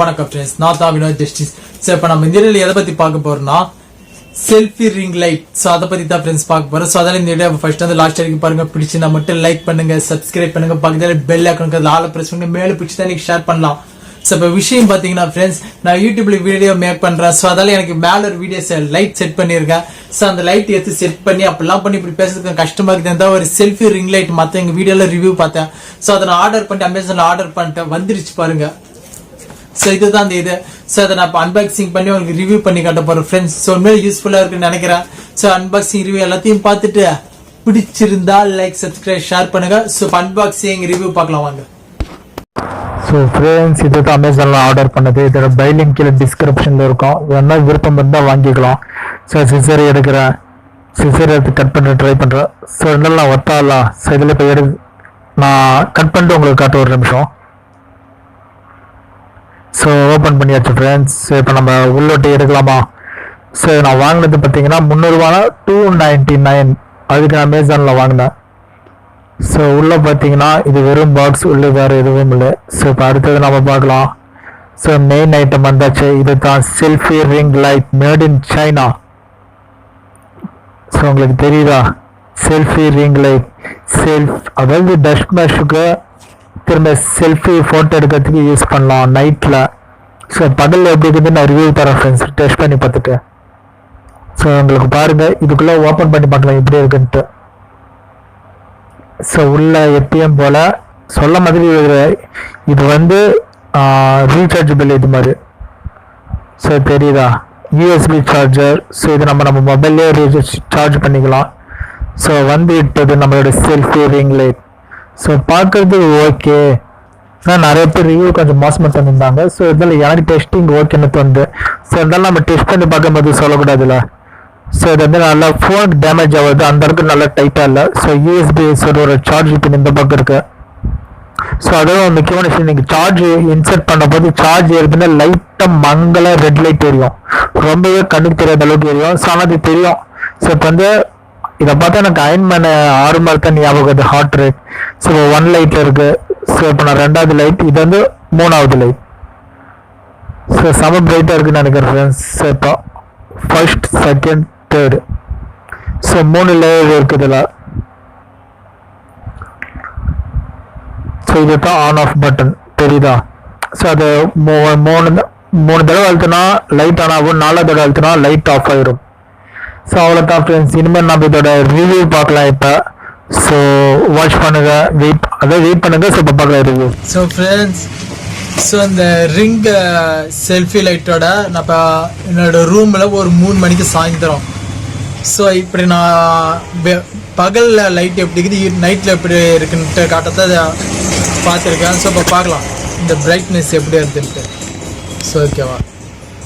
வணக்கம் ஃப்ரெண்ட்ஸ், நான் தான் வினோத்justice. ஸோ இப்போ நம்ம இந்த வீடியோவில் எதை பற்றி பார்க்க போறோம்னா செல்ஃபி ரிங் லைட். ஸோ அதை பற்றி தான் ஃப்ரெண்ட்ஸ் பார்க்க போகிறோம். ஸோ அதெல்லாம் இந்த வீடியோ ஃபர்ஸ்ட் வந்து லாஸ்ட் வரைக்கும் பாருங்க. பிடிச்சிருந்தா மட்டும் லைக் பண்ணுங்க, சப்ஸ்கிரைப் பண்ணுங்க, பக்கத்தில் பெல் ஐக்கான் ஆளை ப்ரெஸ் பண்ணுங்க, மேலே பிடிச்சி தான் நீங்கள் ஷேர் பண்ணலாம். ஸோ இப்போ விஷயம் பார்த்தீங்கன்னா ஃப்ரெண்ட்ஸ், நான் யூடியூப்ல வீடியோ மேக் பண்ணுறேன். ஸோ அதால எனக்கு மேலே ஒரு வீடியோஸ் லைட் செட் பண்ணியிருக்கேன். ஸோ அந்த லைட் எடுத்து செட் பண்ணி அப்படிலாம் பண்ணி இப்படி பேசுறதுக்கு கஷ்டமாக இருக்குது. ஒரு செல்ஃபி ரிங் லைட் மற்ற எங்கள் வீடியோவில் ரிவ்யூ பார்த்தேன். ஸோ அதை நான் ஆர்டர் பண்ணிட்டு அமேசானில் ஆர்டர் பண்ணிட்டேன், வந்துருச்சு பாருங்க. ஸோ இதுதான் அந்த இது. ஸோ அதை நான் இப்போ அன்பாக்சிங் பண்ணி உங்களுக்கு ரிவ்யூ பண்ணி காட்ட போறேன் ஃப்ரெண்ட்ஸ். ஸோ உண்மையில யூஸ்ஃபுல்லாக இருக்குன்னு நினைக்கிறேன். ஸோ அன்பாக்சிங் ரிவ்யூ எல்லாத்தையும் பார்த்துட்டு பிடிச்சிருந்தா லைக், சப்ஸ்கிரைப், ஷேர் பண்ணுங்க. ஸோ அன்பாக்சிங் ரிவ்யூ பார்க்கலாம் வாங்க. ஸோ ஃப்ரெண்ட்ஸ், இது தான் அமேசானில் ஆர்டர் பண்ணது. இதோட பை லிங்க் கீழே டிஸ்கிரிப்ஷனில் இருக்கும். வேணா விருப்பம் இருந்தால் வாங்கிக்கலாம். ஸோ சிசர் எடுக்கிறேன், சிசர் எடுத்து கட் பண்ண ட்ரை பண்ணுறேன். ஸோ இதெல்லாம் ஒத்தாலாம். ஸோ இதில் இப்போ நான் கட் பண்ணிட்டு உங்களுக்கு காட்ட ஒரு நிமிஷம். ஸோ ஓப்பன் பண்ணியாச்சு ஃப்ரெண்ட்ஸ். ஸோ இப்போ நம்ம உள்ளோட்டி எடுக்கலாமா? ஸோ நான் வாங்கினது பார்த்தீங்கன்னா 300 $299. அதுக்கு நான் அமேசானில் வாங்கினேன். ஸோ உள்ளே பார்த்தீங்கன்னா இது வெறும் பாக்ஸ், உள்ளே வேறு எதுவும் இல்லை. ஸோ இப்போ அடுத்தது நம்ம பார்க்கலாம். ஸோ மெயின் ஐட்டம் வந்தாச்சு. இது தான் selfie ring light made in China. So உங்களுக்கு தெரியுதா? செல்ஃபி ரிங் லைட் அதாவது டஸ்ட் மேஷுக்கு திரும்ப செல்ஃபி ஃபோட்டோ எடுக்கிறதுக்கு யூஸ் பண்ணலாம் நைட்டில். ஸோ பகலில் எப்படி இருக்குது நான் ரிவ்யூ தரேன் ஃப்ரெண்ட்ஸ், டெஸ்ட் பண்ணி பார்த்துட்டு. ஸோ உங்களுக்கு பாருங்கள், இதுக்குள்ளே ஓப்பன் பண்ணி பார்க்கலாம் எப்படி இருக்குன்ட்டு. ஸோ உள்ள எப்பயும் போல் சொல்ல மாதிரி இது வந்து ரீசார்ஜபிள் இது மாதிரி. ஸோ தெரியுதா? USB charger. ஸோ இது நம்ம மொபைல்லே சார்ஜ் பண்ணிக்கலாம். ஸோ வந்து விட்டது நம்மளோட செல்ஃபி ரிங் லைட். ஸோ பார்க்குறது ஓகே. ஆனால் நிறைய பேர் ரிவ்யூ கொஞ்சம் மோசமாக தந்துருந்தாங்க. ஸோ இதில் எனக்கு டெஸ்டிங் ஓகேன்னு தோணுது. ஸோ இதெல்லாம் நம்ம டெஸ்ட் பண்ணி பார்க்கும்போது சொல்லக்கூடாதுல்ல. ஸோ இது வந்து நல்லா ஃபோனுக்கு டேமேஜ் ஆகுது, அந்த அளவுக்கு நல்லா டைட்டாக இல்லை. ஸோ யூஎஸ்பி ஒரு சார்ஜ் பின் இந்த பக்கம் இருக்கு. ஸோ அதுவும் முக்கியமான விஷயம், நீங்கள் சார்ஜ் இன்சர்ட் பண்ண போது சார்ஜ் ஏற்கனவே லைட்டாக மங்கள ரெட் லைட் எரியும், ரொம்பவே கண்ணுக்கு தெரியாத அளவுக்கு எரியும். ஸோ ஆனால் அது தெரியும். ஸோ இப்போ வந்து இதை பார்த்தா எனக்கு அயன்மேன் 6 மாதிரி தான் ஞாபகம் வருது, ஹார்ட் ரேட். ஸோ 1 லைட் இருக்கு. ஸோ இப்போ நான் 2வது லைட், இது வந்து 3வது லைட். ஸோ செம பிரைட்டாக இருக்குன்னு நினைக்கிறேன் ஃப்ரெண்ட்ஸ். ஸோ இப்போ first, second, third. So 3 layer இருக்குதுல. ஸோ இது தான் ஆன் ஆஃப் பட்டன், தெரியுதா? ஸோ அது 3 தடவை அழுத்தினா லைட் ஆன் ஆகும், 4வது தடவை அழுத்தினா லைட் ஆஃப் ஆயிடும். ஸோ அவ்வளோதான் ஃப்ரெண்ட்ஸ். இனிமேல் நம்ம இதோட ரிவ்யூ பார்க்கலாம் இப்போ. ஸோ வாட்ச் பண்ணுங்க, வெயிட் பண்ணுங்க. ஸோ இப்போ பார்க்கலாம் ரிவ்யூ. ஸோ ஃப்ரெண்ட்ஸ், ஸோ இந்த ரிங் செல்ஃபி லைட்டோட நான் இப்போ என்னோட ரூமில் ஒரு 3 மணிக்கு சாயந்தரம். ஸோ இப்படி நான் பகலில் லைட் எப்படி இருக்குது, நைட்டில் எப்படி இருக்குன்ட்டு காட்டத்தை பார்த்துருக்கேன். ஸோ இப்போ பார்க்கலாம் இந்த பிரைட்னஸ் எப்படி இருக்குன்ட்டு. ஸோ ஓகேவா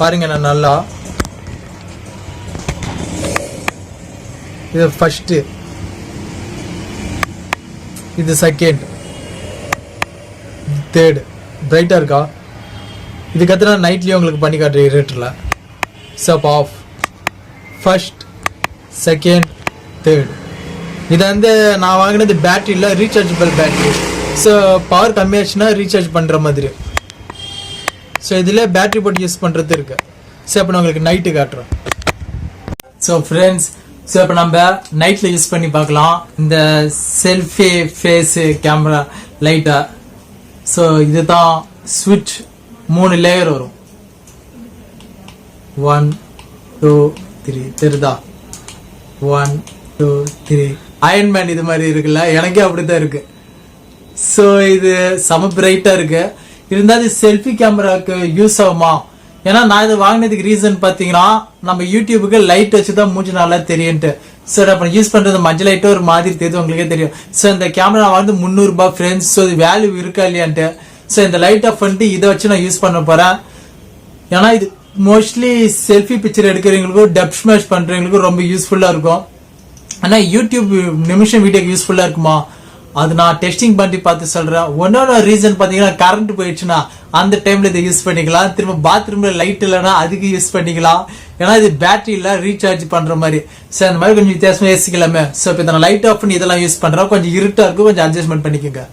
பாருங்க. நான் நல்லா இது ஃபர்ஸ்ட், இது செகண்ட், தேர்டு பிரைட்டாக இருக்கா? இதுக்கப்புறம் நான் நைட்லேயும் உங்களுக்கு பண்ணி காட்டுறேன் இருட்டில். சப் ஆஃப், ஃபர்ஸ்ட், செகண்ட், தேர்ட். இது வந்து நான் வாங்கினது பேட்டரியில் ரீசார்ஜபிள் பேட்டரி. ஸோ பவர் கம்மியாச்சுன்னா ரீசார்ஜ் பண்ணுற மாதிரி. ஸோ இதில் பேட்டரி போட்டு யூஸ் பண்ணுறது இருக்கு. ஸோ இப்போ நான் உங்களுக்கு நைட்டு காட்டுறேன். ஸோ ஃப்ரெண்ட்ஸ், ஸோ இப்போ நம்ம நைட்டில் யூஸ் பண்ணி பார்க்கலாம் இந்த செல்ஃபி ஃபேஸ் கேமரா லைட்டை. ஸோ இதுதான் ஸ்விட்ச், 3 லேயர் வரும். 1 2 3 தெரியுதா? 1 2 3 அயன்மேன் இது மாதிரி இருக்குல்ல, எனக்கே அப்படித்தான் இருக்கு. ஸோ இது செம பிரைட்டாக இருக்கு. இருந்தாலும் செல்ஃபி கேமராவுக்கு யூஸ் ஆகுமா? ஏன்னா நான் இது வாங்கினதுக்கு ரீசன் பார்த்தீங்கன்னா, நம்ம யூடியூபுக்கு லைட் வச்சு தான் மூஞ்சி நல்லா தெரியும்ட்டு. ஸோ அப்புறம் யூஸ் பண்ணுறது மஞ்சள் லைட்டு ஒரு மாதிரி தெரியுது, உங்களுக்கே தெரியும். ஸோ இந்த கேமரா வந்து 300 ரூபாய் ஃப்ரெண்ட்ஸ். ஸோ இது வேல்யூ இருக்கா இல்லையான்ட்டு. ஸோ இந்த லைட் ஆஃப் பண்ணிட்டு இதை வச்சு நான் யூஸ் பண்ண போகிறேன். ஏன்னா இது மோஸ்ட்லி செல்ஃபி பிக்சர் எடுக்கிறவங்களுக்கும் டப் ஸ்மாஷ் பண்ணுறவங்களுக்கும் ரொம்ப யூஸ்ஃபுல்லாக இருக்கும். ஆனால் யூடியூப் நிமிஷம் வீடியோக்கு யூஸ்ஃபுல்லாக இருக்குமா? அது நான் டெஸ்டிங் பண்ணி பார்த்து சொல்றேன். ஒன்னொரு ரீசன் பாத்தீங்கன்னா, கரண்ட் போயிடுச்சுன்னா அந்த டைம்ல இதை யூஸ் பண்ணிக்கலாம். திரும்ப பாத்ரூம்ல லைட் இல்லைன்னா அதுக்கு யூஸ் பண்ணிக்கலாம். ஏன்னா இது பேட்டரி இல்ல, ரீசார்ஜ் பண்ற மாதிரி. ஸோ அந்த மாதிரி கொஞ்சம் வித்தியாசமா யோசிக்கலாமே. ஸோ இப்போ நான் லைட் ஆஃப் பண்ணி இதெல்லாம் யூஸ் பண்றேன். கொஞ்சம் இருட்டா இருக்கும், கொஞ்சம் அட்ஜஸ்ட்மெண்ட் பண்ணிக்கோங்க.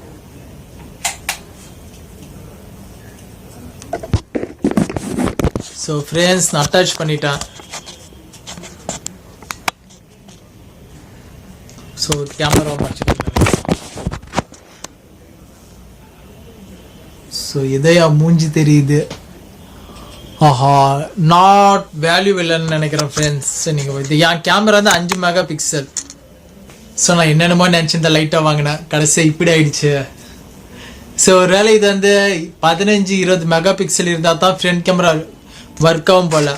ஸோ ஃப்ரெண்ட்ஸ் நான் அட்டாச் பண்ணிட்டேன். ஸோ கேமரா வச்சுருக்கேன். ஸோ இதையா மூஞ்சி தெரியுது. ஆஹா, நாட் வேல்யூ இல்லைன்னு நினைக்கிறேன் ஃப்ரெண்ட்ஸ். நீங்கள் இது என் கேமரா வந்து 5 மெகா பிக்சல். ஸோ நான் என்னென்னமோ நினச்சி இந்த லைட்டாக வாங்கினேன், கடைசியாக இப்படி ஆயிடுச்சு. ஸோ ஒரு வேளை இது வந்து 15-20 மெகா பிக்சல் இருந்தால் தான் ஃப்ரண்ட் கேமரா ஒர்க் ஆகும் போல்.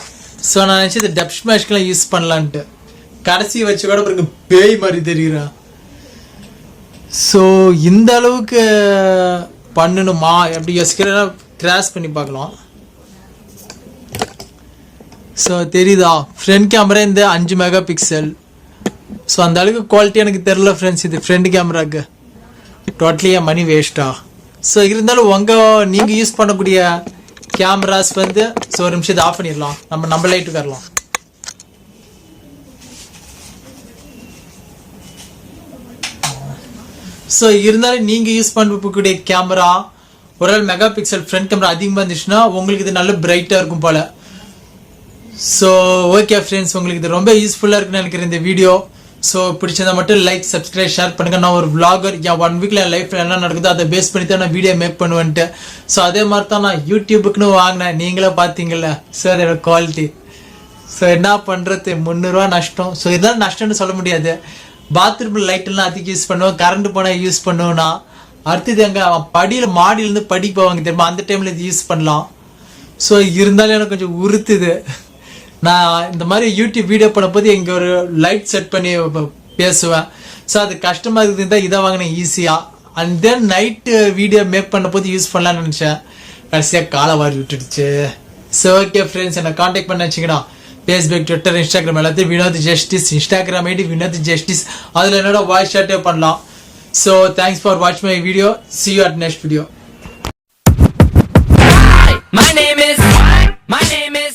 ஸோ நான் நினச்சி இது டப் ஸ்மாஷ்க்கெலாம் யூஸ் பண்ணலான்ட்டு கடைசி வச்சு கூட பிறகு பேய் மாதிரி தெரியுறேன். ஸோ இந்த அளவுக்கு பண்ணணுமா எப்படி யோசிக்கிறேன்னா கிராஸ் பண்ணி பார்க்கலாம். ஸோ தெரியுதா ஃப்ரண்ட் கேமரா இந்த 5 மெகா பிக்சல். ஸோ அந்த அளவுக்கு குவாலிட்டி எனக்கு தெரில ஃப்ரெண்ட்ஸ். இது ஃப்ரண்ட் கேமராக்கு டோட்டலி என் மணி வேஸ்ட்டா. ஸோ இருந்தாலும் நீங்கள் யூஸ் பண்ணக்கூடிய கேமராஸ் வந்து ஸோ ஒரு நிமிஷம் இதை ஆஃப் பண்ணிடலாம். நம்ம லைட்டு வரலாம். ஸோ இருந்தாலும் நீங்கள் யூஸ் பண்ணக்கூடிய கேமரா ஒரு மெகா பிக்சல் ஃப்ரண்ட் கேமரா அதிகமாக இருந்துச்சுன்னா உங்களுக்கு இது நல்ல பிரைட்டாக இருக்கும் போல். ஸோ ஓகே ஃப்ரெண்ட்ஸ், உங்களுக்கு இது ரொம்ப யூஸ்ஃபுல்லாக இருக்குன்னு நினைக்கிறேன் இந்த வீடியோ. ஸோ பிடிச்சதை மட்டும் லைக் சப்ஸ்கிரைப் ஷேர் பண்ணுங்கள். நான் ஒரு vlogger, என் 1 வீக்கில் என் லைஃப்பில் என்ன நடக்குதோ அதை பேஸ் பண்ணி தான் நான் வீடியோ மேக் பண்ணுவேன்ட்டு. ஸோ அதே மாதிரி தான் நான் யூடியூபுக்குன்னு வாங்கினேன். நீங்களே பார்த்தீங்கல்ல சார் என்னோட குவாலிட்டி. ஸோ என்ன பண்ணுறது, 300 ரூபா நஷ்டம். ஸோ இதெல்லாம் நஷ்டம்னு சொல்ல முடியாது. பாத்ரூமில் லைட்டெல்லாம் அதிகம் யூஸ் பண்ணுவோம், கரண்ட் போனால் யூஸ் பண்ணுவோம்னா. அடுத்தது எங்கள் படியில் மாடியிலேருந்து படிக்க போவாங்க தெரியுமா, அந்த டைமில் இது யூஸ் பண்ணலாம். ஸோ இருந்தாலும் எனக்கு கொஞ்சம் உறுத்துது. நான் இந்த மாதிரி யூடியூப் வீடியோ பண்ணும்போது இங்கே ஒரு லைட் செட் பண்ணி பேசுவேன். ஸோ அது கஷ்டமாக இருக்குது தான் இதை வாங்கினேன் ஈஸியாக. And then night video make பண்ண போது யூஸ் பண்ணலான்னு நினச்சேன், கடைசியாக காலை வாரி விட்டுடுச்சு. ஸோ ஓகே ஃப்ரெண்ட்ஸ், என்னை காண்டாக்ட் பண்ண வச்சிங்கன்னா ஃபேஸ்புக், ட்விட்டர், இன்ஸ்டாகிராம் எல்லாத்தையும் Vinod Justice. Instagram ID Vinod Justice. அதில் என்னோட வாய்ஸ் ஷாட்டே பண்ணலாம். So thanks for watch my video. See you at next video. My name is